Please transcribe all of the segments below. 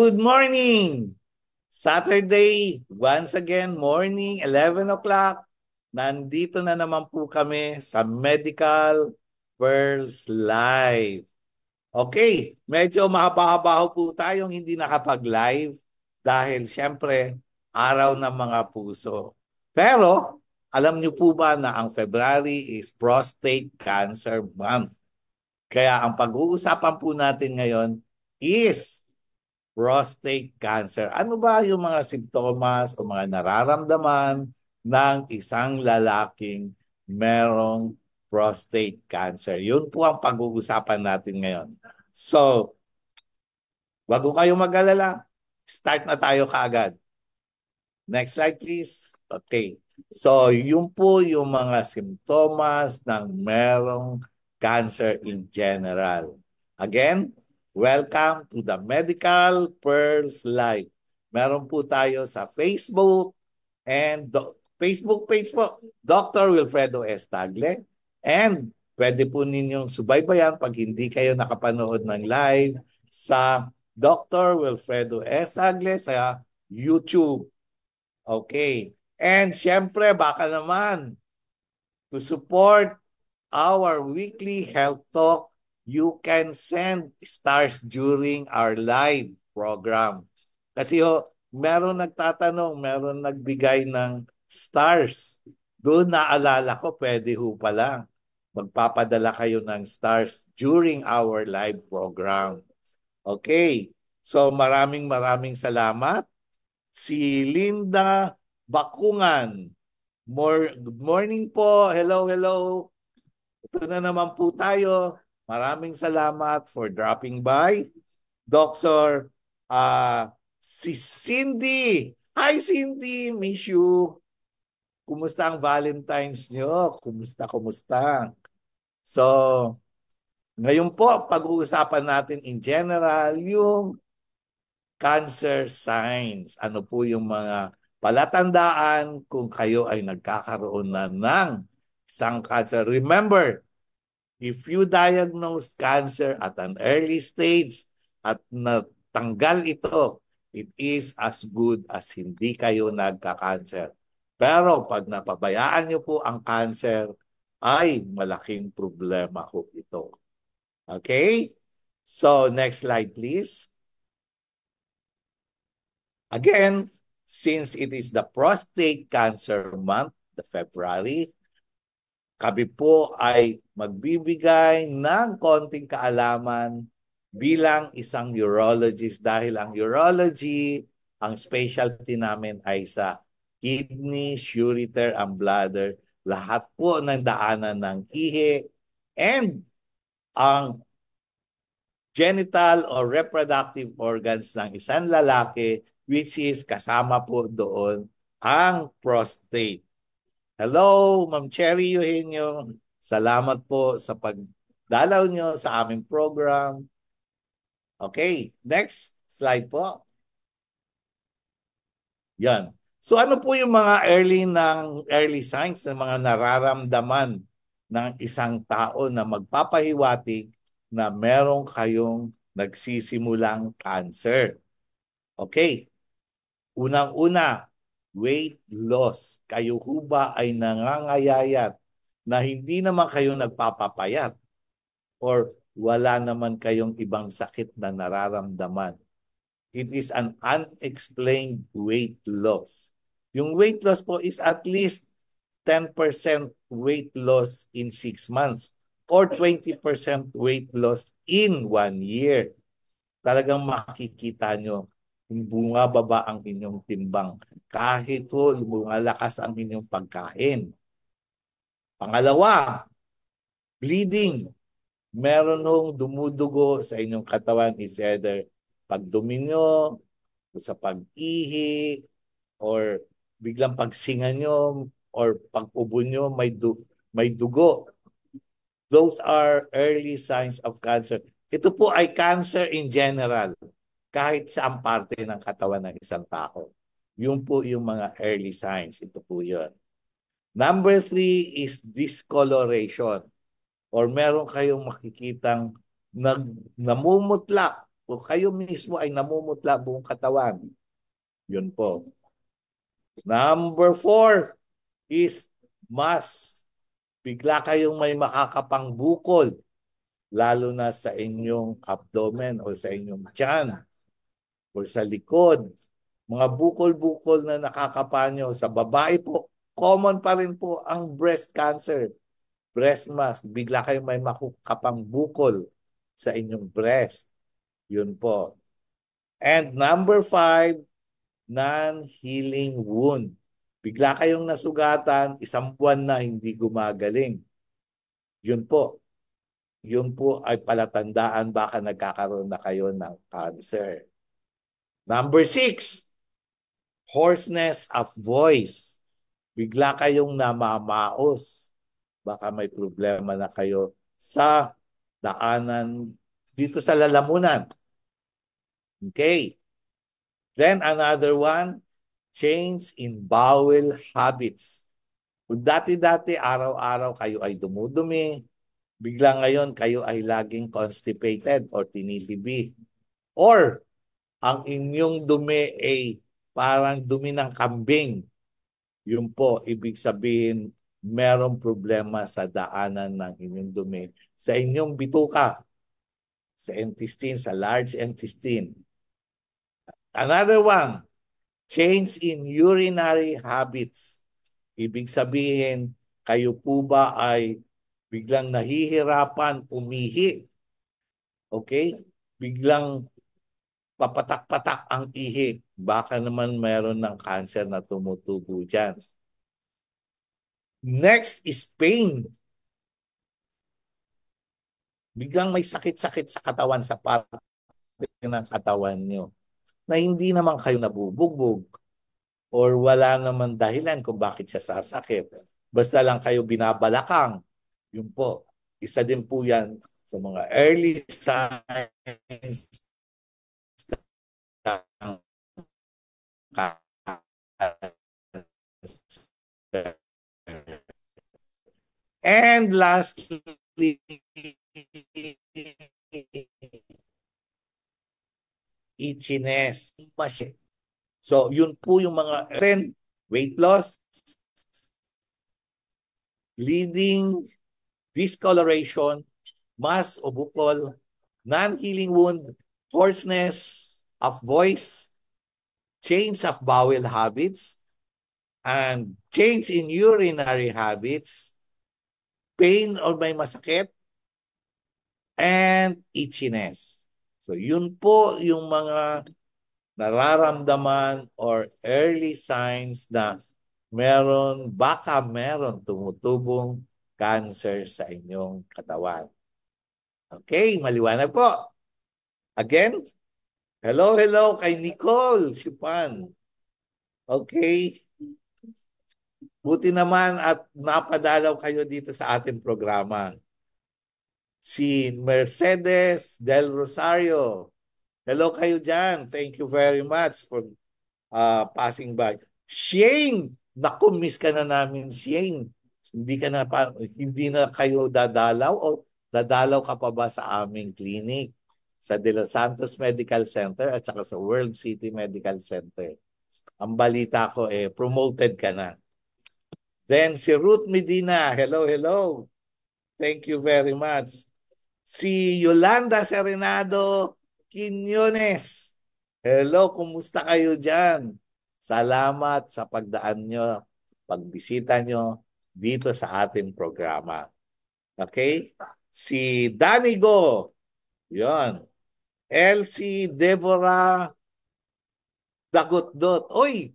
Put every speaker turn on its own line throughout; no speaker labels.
Good morning! Saturday, once again, morning, 11 o'clock. Nandito na naman po kami sa Medical Pearls Live. Okay, medyo mahaba-haba po tayong hindi nakapag-live dahil syempre, araw ng mga puso. Pero, alam niyo po ba na ang February is Prostate Cancer Month? Kaya ang pag-uusapan po natin ngayon is prostate cancer. Ano ba yung mga simptomas o mga nararamdaman ng isang lalaking merong prostate cancer? Yun po ang pag-uusapan natin ngayon. So, wag ko kayong mag-alala. Start na tayo kaagad. Next slide, please. Okay. So, yun po yung mga simptomas ng merong cancer in general. Again, welcome to the Medical Pearls Live. Meron po tayo sa Facebook and Facebook page po, Dr. Wilfredo S. Tagle. And pwede po ninyong subaybayan pag hindi kayo nakapanood ng live sa Dr. Wilfredo S. Tagle sa YouTube. Okay. And siyempre, baka naman, to support our weekly health talk, you can send stars during our live program. Kasi meron nagtatanong, meron nagbigay ng stars. Doon naalala ko, pwede ho pala. Magpapadala kayo ng stars during our live program. Okay. So maraming salamat. Si Linda Bakungan. Good morning po. Hello. Ito na naman po tayo. Maraming salamat for dropping by. Dr. Si Cindy. Hi Cindy, miss you. Kumusta ang Valentine's nyo? Kumusta? So, ngayon po, pag-uusapan natin in general yung cancer signs. Ano po yung mga palatandaan kung kayo ay nagkakaroon na ng isang cancer. Remember, if you diagnose cancer at an early stage at natanggal ito, it is as good as hindi kayo nagka-cancer. Pero pag napabayaan niyo po ang cancer, ay malaking problema po ito. Okay? So, next slide please. Again, since it is the prostate cancer month, the February, kami po ay magbibigay ng konting kaalaman bilang isang urologist dahil ang urology, ang specialty namin ay sa kidney, ureter, and bladder. Lahat po ng daanan ng ihi and ang genital or reproductive organs ng isang lalaki, which is kasama po doon ang prostate. Hello, Ma'am Cherry Eugenio. Salamat po sa pagdalaw nyo sa aming program. Okay, next slide po. Yan. So ano po yung mga early signs ng mga nararamdaman ng isang tao na magpapahiwatig na meron kayong nagsisimulang cancer? Okay. Unang-una, weight loss. Kayo ho ba ay nangangayayat na hindi naman kayo nagpapapayat or wala naman kayong ibang sakit na nararamdaman? It is an unexplained weight loss. Yung weight loss po is at least 10% weight loss in 6 months or 20% weight loss in 1 year. Talagang makikita nyo bumababa ang inyong timbang kahit lumalakas ang inyong pagkain. Pangalawa, bleeding. Meron nung dumudugo sa inyong katawan is either pagdumi nyo, sa pag-ihi, or biglang pagsinga nyo, or pag-ubo nyo, may dugo. Those are early signs of cancer. Ito po ay cancer in general, kahit saan parte ng katawan ng isang tao. Yun po yung mga early signs. Ito po yun. Number 3 is discoloration. Or meron kayong makikitang namumutla o kayo mismo ay namumutla buong katawan. Yun po. Number 4 is bigla kayong may makakapangbukol, lalo na sa inyong abdomen o sa inyong tiyan o sa likod. Mga bukol-bukol na nakakapanyo. Sa babae po, common pa rin po ang breast cancer. Breast mass, bigla kayong may makakapangbukol sa inyong breast. Yun po. And number 5, non-healing wound. Bigla kayong nasugatan, 1 buwan na hindi gumagaling. Yun po. Yun po ay palatandaan baka nagkakaroon na kayo ng cancer. Number 6, hoarseness of voice. Bigla kayong namamaos. Baka may problema na kayo sa daanan dito sa lalamunan. Okay. Then another one, change in bowel habits. Kung dati-dati araw-araw kayo ay dumudumi, bigla ngayon kayo ay laging constipated or tinitibi. Or ang inyong dumi ay parang dumi ng kambing. Yun po, ibig sabihin, merong problema sa daanan ng inyong dumi sa inyong bituka, sa intestine, sa large intestine. Another one, change in urinary habits. Ibig sabihin, kayo po ba ay biglang nahihirapan umihi? Okay? Biglang papatak-patak ang ihi. Baka naman meron ng cancer na tumutubo dyan. Next is pain. Biglang may sakit-sakit sa katawan, sa parte ng katawan nyo, na hindi naman kayo nabubugbog or wala naman dahilan kung bakit siya sasakit. Basta lang kayo binabalakang. Yun po, isa din po yan sa mga early signs ng cancer. And lastly, itchiness. So, yun po yung mga weight loss, bleeding, discoloration, mass o bukol, non-healing wound, hoarseness of voice, change of bowel habits, and change in urinary habits, pain or may masakit, and itchiness. So yun po yung mga nararamdaman or early signs na baka meron tumutubong cancer sa inyong katawan. Okay, maliwanag po. Again, hello kay Nicole Sipan. Okay. Buti naman at napadalaw kayo dito sa ating programa. Si Mercedes Del Rosario. Hello kayo dyan. Thank you very much for passing by. Shane, naku, miss ka na namin, Shane. Hindi na kayo dadalaw o dadalaw ka pa ba sa aming clinic sa De Los Santos Medical Center at saka sa World City Medical Center. Ang balita ko promoted ka na. Then si Ruth Medina, hello. Thank you very much. Si Yolanda Serenado Quiñones. Hello, kumusta kayo dyan? Salamat sa pagdaan nyo, pagbisita nyo dito sa ating programa. Okay? Si Danigo. Yon. Elsie Deborah Dagotdot. Oy,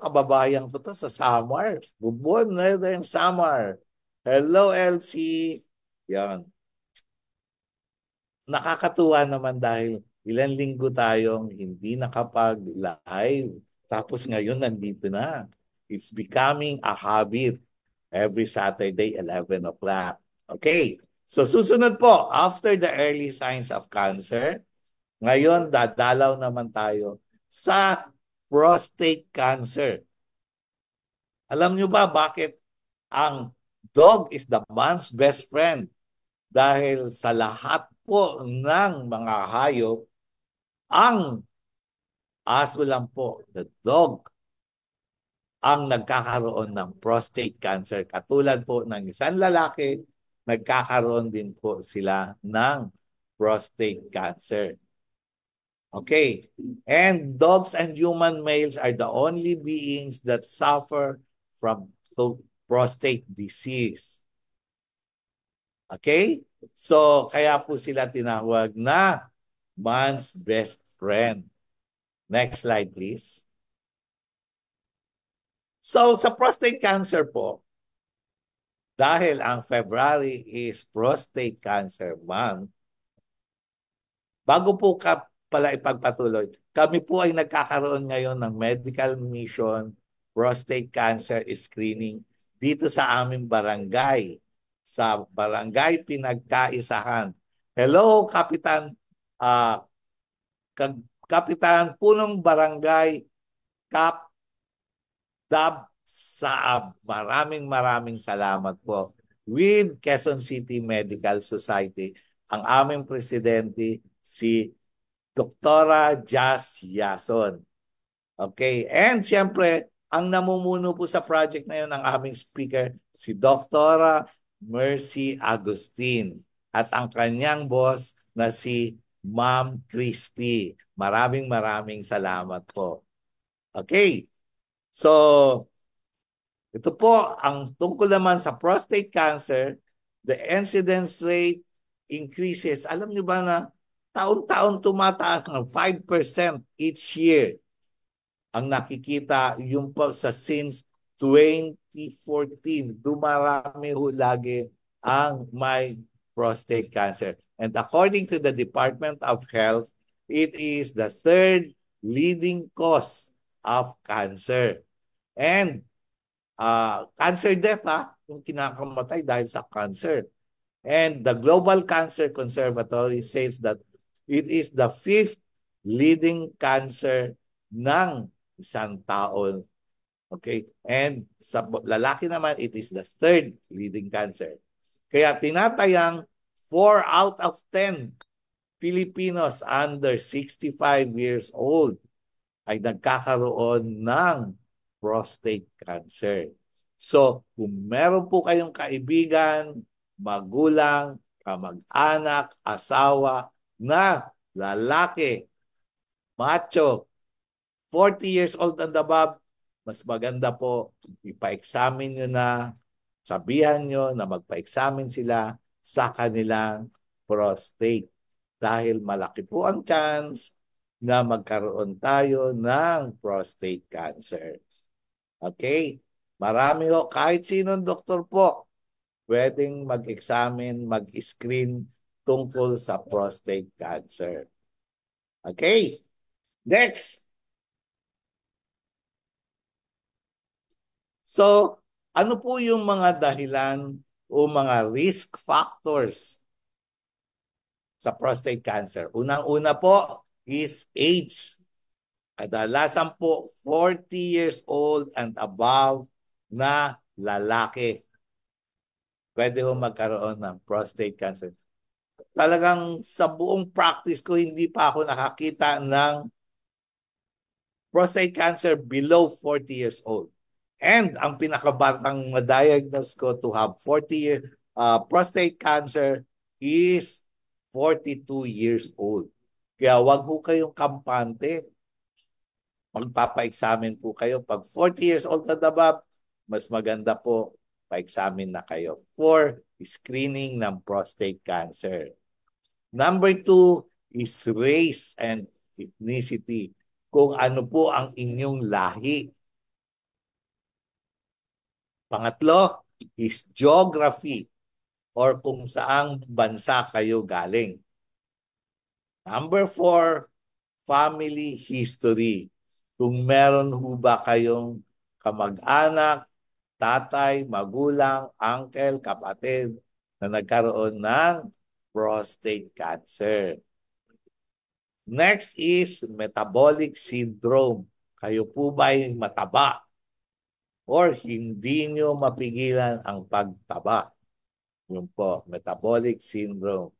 kababayan ko to sa Samar. Bubon, Northern Samar. Hello, Elsie. Yan. Nakakatuwa naman dahil ilang linggo tayong hindi nakapag-live. Tapos ngayon nandito na. It's becoming a habit every Saturday, 11 o'clock. Okay. So susunod po, after the early signs of cancer, ngayon dadalaw naman tayo sa prostate cancer. Alam nyo ba bakit ang dog is the man's best friend? Dahil sa lahat po ng mga hayop, ang aso lang po, the dog, ang nagkakaroon ng prostate cancer. Katulad po ng isang lalaki, nagkakaroon din po sila ng prostate cancer. Okay. And dogs and human males are the only beings that suffer from prostate disease. Okay? So, kaya po sila tinawag na man's best friend. Next slide, please. So, sa prostate cancer po, dahil ang February is Prostate Cancer Month, bago po ka pala ipagpatuloy, kami po ay nagkakaroon ngayon ng medical mission prostate cancer screening dito sa aming barangay, sa Barangay Pinagkaisahan. Hello, Kapitan, uh, Kapitan Punong Barangay Kap Dab Saab. Maraming salamat po. With Quezon City Medical Society, ang aming presidente si Doktora Jazz Yason. Okay, and siyempre, ang namumuno po sa project na yun, ang aming speaker, si Doktora Mercy Agustin. At ang kanyang boss na si Ma'am Christy. Maraming salamat po. Okay, so ito po, ang tungkol naman sa prostate cancer, the incidence rate increases. Alam niyo ba na taon-taon tumataas ng 5% each year? Ang nakikita yung po sa since 2014, dumarami ho lagi ang may prostate cancer. And according to the Department of Health, it is the third leading cause of cancer. And cancer death, yung kinakamatay dahil sa cancer. And the Global Cancer Conservatory says that it is the fifth leading cancer ng isang tao. Okay? And sa lalaki naman, it is the third leading cancer. Kaya tinatayang 4 out of 10 Filipinos under 65 years old ay nagkakaroon ng prostate cancer. So, kung meron po kayong kaibigan, magulang, kamag-anak, asawa na lalaki, macho, 40 years old and above, mas maganda po ipa-examine nyo na, sabihan nyo na magpa-examine sila sa kanilang prostate. Dahil malaki po ang chance na magkaroon tayo ng prostate cancer. Okay? Marami ho, kahit sinong doktor po, pwedeng mag-examine, mag-screen tungkol sa prostate cancer. Okay? Next. So, ano po yung mga dahilan o mga risk factors sa prostate cancer? Unang-una po is age. Kadalasan po 40 years old and above na lalaki. Pwede ho magkaroon ng prostate cancer. Talagang sa buong practice ko, hindi pa ako nakakita ng prostate cancer below 40 years old. And ang pinakabatang na-diagnose ko to have 40 prostate cancer is 42 years old. Kaya wag ho kayong kampante. Magpapa-examine po kayo. Pag 40 years old at above, mas maganda po pa-examine na kayo for screening ng prostate cancer. Number 2 is race and ethnicity. Kung ano po ang inyong lahi. Pangatlo is geography or kung saang bansa kayo galing. Number 4, family history. Kung meron ho ba kayong kamag-anak, tatay, magulang, uncle, kapatid na nagkaroon ng prostate cancer. Next is metabolic syndrome. Kayo po ba ay mataba? Or hindi nyo mapigilan ang pagtaba. Yun po, metabolic syndrome.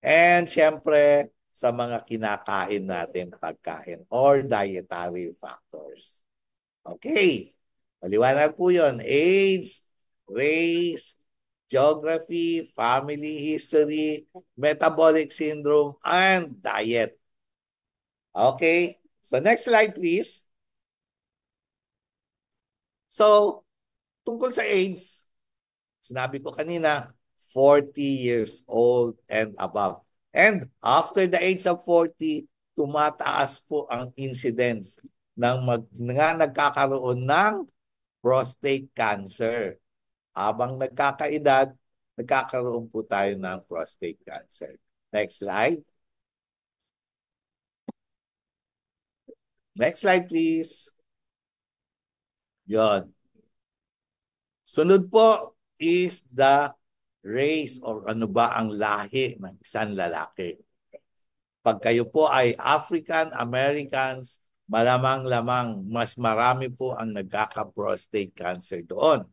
And syempre, sa mga kinakain natin pagkain or dietary factors. Okay. Maliwanag po yun. Age, race, geography, family history, metabolic syndrome, and diet. Okay. So next slide, please. So, tungkol sa age, sinabi ko kanina, 40 years old and above. And after the age of 40, tumataas po ang incidence ng nga nagkakaroon ng prostate cancer. Habang nagkakaedad, nagkakaroon po tayo ng prostate cancer. Next slide. Next slide, please. Yon. Sunod po is the race or ano ba ang lahi ng isang lalaki. Pag kayo po ay African Americans, malamang-lamang mas marami po ang nagkaka-prostate cancer doon.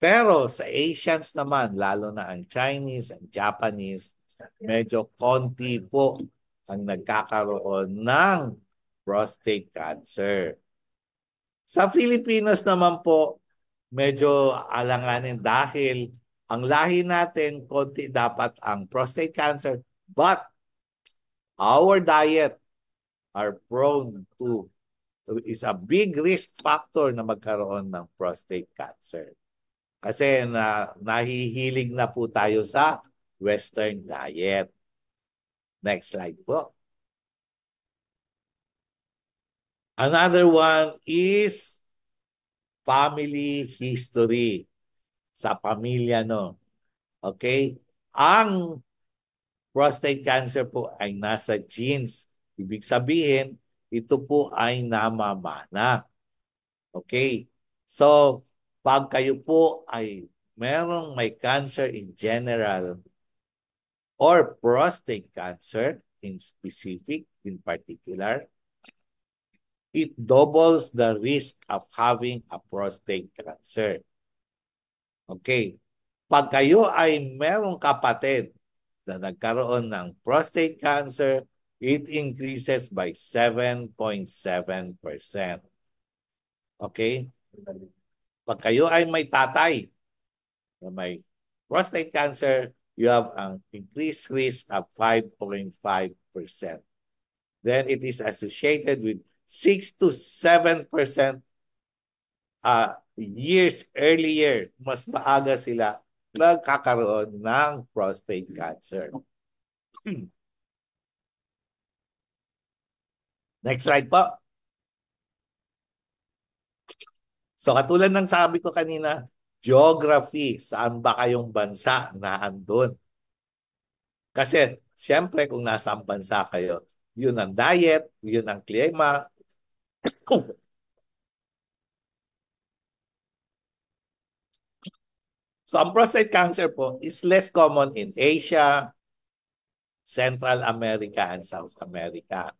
Pero sa Asians naman, lalo na ang Chinese, ang Japanese, medyo konti po ang nagkakaroon ng prostate cancer. Sa Filipinos naman po, medyo alanganin dahil ang lahi natin, konti dapat ang prostate cancer, but our diet are prone to is a big risk factor na magkaroon ng prostate cancer. Kasi nahihilig na po tayo sa Western diet. Next slide po. Another one is family history sa pamilya, no? Okay? Ang prostate cancer po ay nasa genes. Ibig sabihin, ito po ay namamana. Okay? So, pag kayo po ay merong may cancer in general or prostate cancer in specific, in particular, it doubles the risk of having a prostate cancer. Okay. Pag kayo ay merong kapatid na nagkaroon ng prostate cancer, it increases by 7.7%. Okay? Pag kayo ay may tatay na may prostate cancer, you have an increased risk of 5.5%. Then it is associated with 6 to 7% years earlier, mas maaga sila nagkakaroon ng prostate cancer. Next slide po. So katulad ng sabi ko kanina, geography, saan ba kayong bansa na andun? Kasi siyempre kung nasaan bansa kayo, yun ang diet, yun ang klima. So ang prostate cancer po is less common in Asia, Central America, and South America.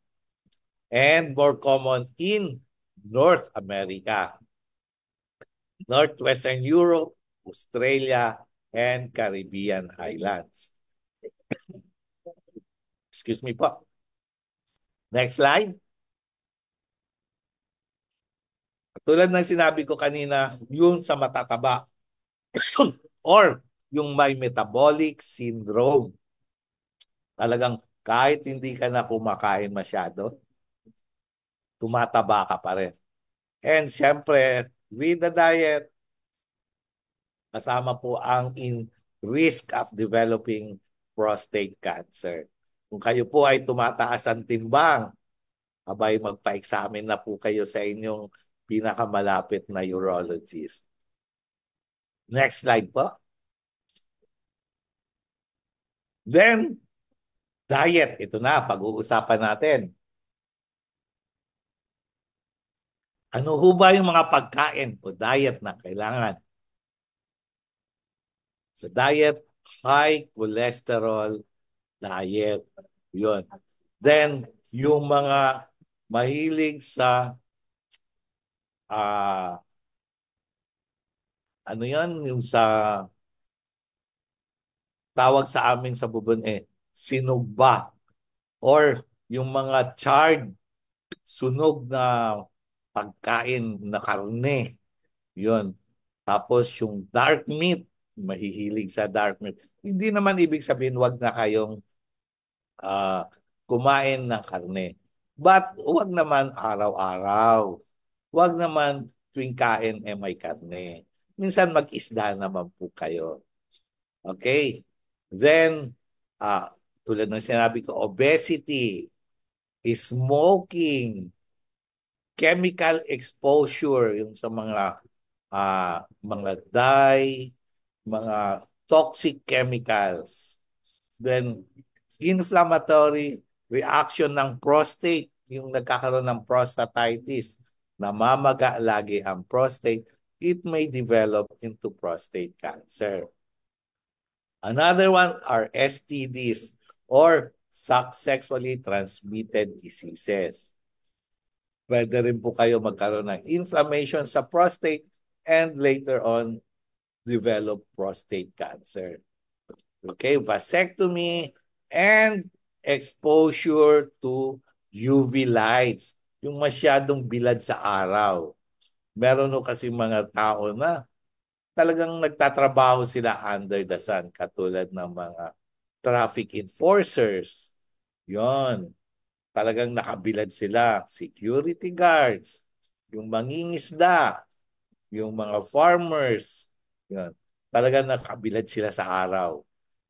And more common in North America, Northwestern Europe, Australia, and Caribbean Islands. Excuse me po. Next slide. Tulad ng sinabi ko kanina, yung sa matataba or yung may metabolic syndrome. Talagang kahit hindi ka na kumakain masyado, tumataba ka pa rin. And syempre, with the diet, kasama po ang risk of developing prostate cancer. Kung kayo po ay tumataas ang timbang, abay magpa-examine na po kayo sa inyong pinakamalapit na urologist. Next slide po. Then, diet. Ito na, pag-uusapan natin. Ano ho ba yung mga pagkain o diet na kailangan? Sa diet, high cholesterol diet. Yun. Then, yung mga mahilig sa ano yan, yung sa tawag sa amin sa bubon sinugba or yung mga charred, sunog na pagkain na karne. Yun. Tapos yung dark meat, mahihilig sa dark meat. Hindi naman ibig sabihin wag na kayong ah, kumain ng karne. But wag naman araw-araw. Wag naman tuwing kain may karne. Minsan mag-isda naman po kayo. Okay? Then, tulad ng sinabi ko, obesity, smoking, chemical exposure, yung sa mga dye, mga toxic chemicals. Then, inflammatory reaction ng prostate, yung nagkakaroon ng prostatitis, namamaga lagi ang prostate, it may develop into prostate cancer. Another one are STDs or sexually transmitted diseases. Pwede rin po kayo magkaroon ng inflammation sa prostate and later on develop prostate cancer. Okay, vasectomy and exposure to UV lights, yung masyadong bilad sa araw. Meron no kasi mga tao na talagang nagtatrabaho sila under the sun, katulad ng mga traffic enforcers. Yon, talagang nakabilad sila. Security guards, yung mangingisda, yung mga farmers. Yon, talagang nakabilad sila sa araw.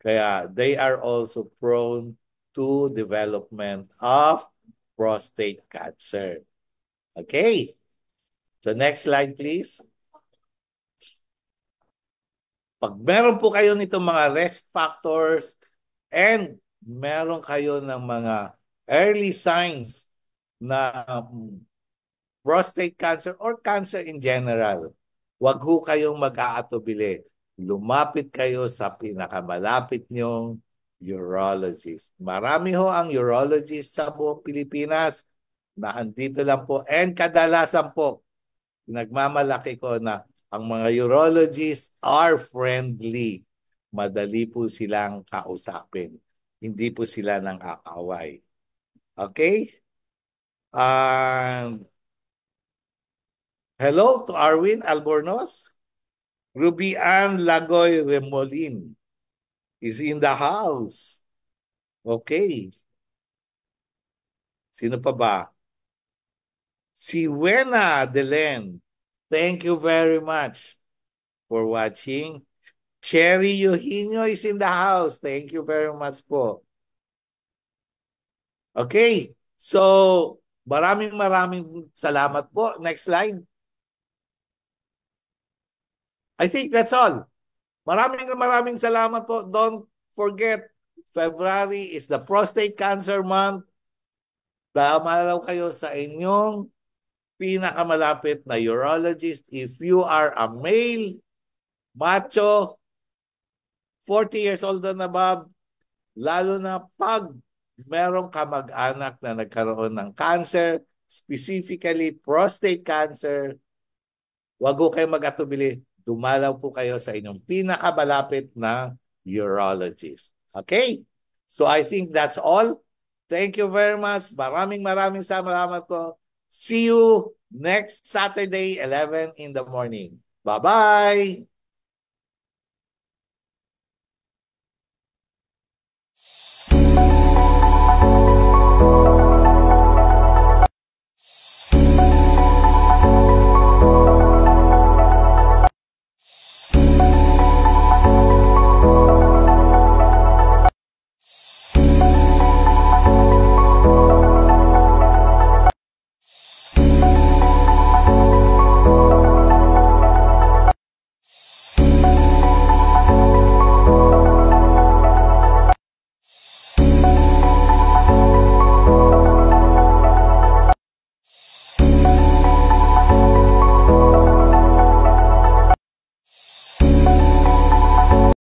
Kaya they are also prone to development of prostate cancer. Okay. So next slide please. Pag meron po kayo nitong mga risk factors and meron kayo ng mga early signs na prostate cancer or cancer in general, wag ho kayong mag-aatubili. Lumapit kayo sa pinakamalapit nyong urologist. Marami ho ang urologist sa buong Pilipinas na andito lang po. And kadalasan po, nagmamalaki ko na ang mga urologists are friendly. Madali po silang kausapin. Hindi po sila nang aaway. Okay? Hello to Arwin Albornoz. Ruby Ann Lagoy Remolin is in the house. Okay. Sino pa ba? Si Wena Delen. Thank you very much for watching. Cherry Eugenio is in the house. Thank you very much po. Okay. So, maraming salamat po. Next slide. I think that's all. Maraming salamat po. Don't forget, February is the prostate cancer month. Damalaw kayo sa inyong pinakamalapit na urologist. If you are a male, macho, 40 years old and above, lalo na pag merong kamag-anak na nagkaroon ng cancer, specifically prostate cancer, wag ho kayo mag-atubili. Dumalaw po kayo sa inyong pinakamalapit na urologist. Okay? So I think that's all. Thank you very much. Maraming salamat po. See you next Saturday, 11 in the morning. Bye-bye!